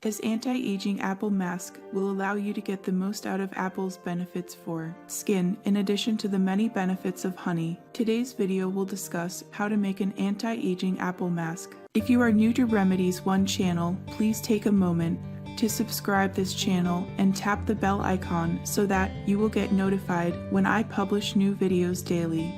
This anti-aging apple mask will allow you to get the most out of apple's benefits for skin, in addition to the many benefits of honey. Today's video will discuss how to make an anti-aging apple mask. If you are new to Remedies 1 channel, please take a moment to subscribe this channel and tap the bell icon so that you will get notified when I publish new videos daily.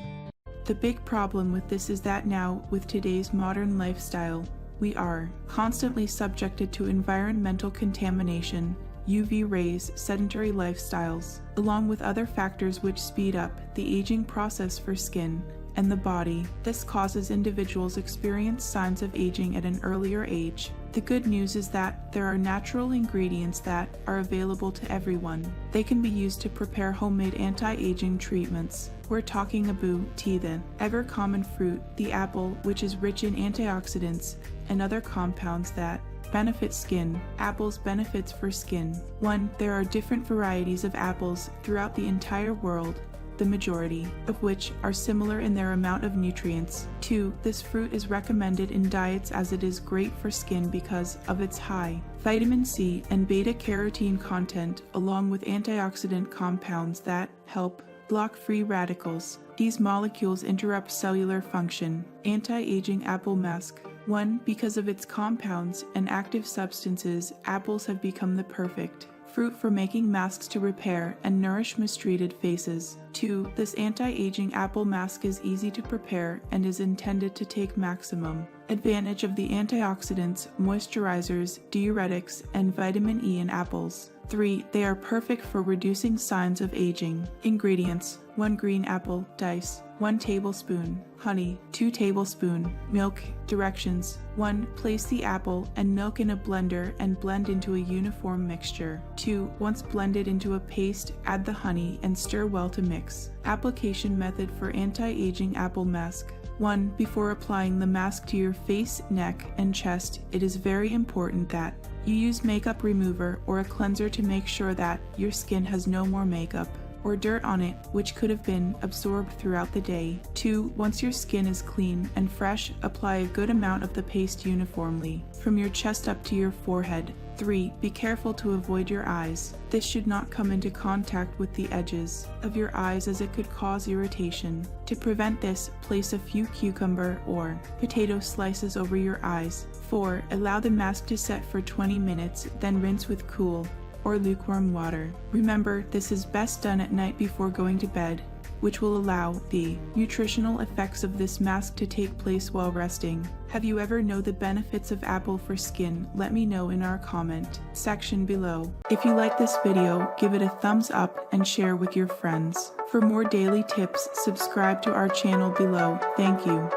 The big problem with this is that now, with today's modern lifestyle, we are constantly subjected to environmental contamination, UV rays, sedentary lifestyles, along with other factors which speed up the aging process for skin and the body. This causes individuals experience signs of aging at an earlier age. The good news is that there are natural ingredients that are available to everyone. They can be used to prepare homemade anti-aging treatments. We're talking about the ever-common fruit, the apple, which is rich in antioxidants and other compounds that benefit skin. Apples' benefits for skin. 1. There are different varieties of apples throughout the entire world, the majority of which are similar in their amount of nutrients. 2. This fruit is recommended in diets as it is great for skin because of its high vitamin C and beta-carotene content, along with antioxidant compounds that help block free radicals. These molecules interrupt cellular function. Anti-aging apple mask. 1. Because of its compounds and active substances, apples have become the perfect fruit for making masks to repair and nourish mistreated faces. 2. This anti-aging apple mask is easy to prepare and is intended to take maximum advantage of the antioxidants, moisturizers, diuretics, and vitamin E in apples. 3. They are perfect for reducing signs of aging. Ingredients: 1 green apple, dice, 1 tablespoon honey, 2 tablespoons milk. Directions: 1. Place the apple and milk in a blender and blend into a uniform mixture. 2. Once blended into a paste, add the honey and stir well to mix. Application method for anti-aging apple mask. 1. Before applying the mask to your face, neck, and chest, it is very important that you use makeup remover or a cleanser to make sure that your skin has no more makeup or dirt on it, which could have been absorbed throughout the day. 2. Once your skin is clean and fresh, apply a good amount of the paste uniformly, from your chest up to your forehead. 3. Be careful to avoid your eyes. This should not come into contact with the edges of your eyes as it could cause irritation. To prevent this, place a few cucumber or potato slices over your eyes. 4. Allow the mask to set for 20 minutes, then rinse with cool or lukewarm water. Remember, this is best done at night before going to bed, which will allow the nutritional effects of this mask to take place while resting. Have you ever known the benefits of apple for skin? Let me know in our comment section below. If you like this video, give it a thumbs up and share with your friends. For more daily tips, subscribe to our channel below. Thank you.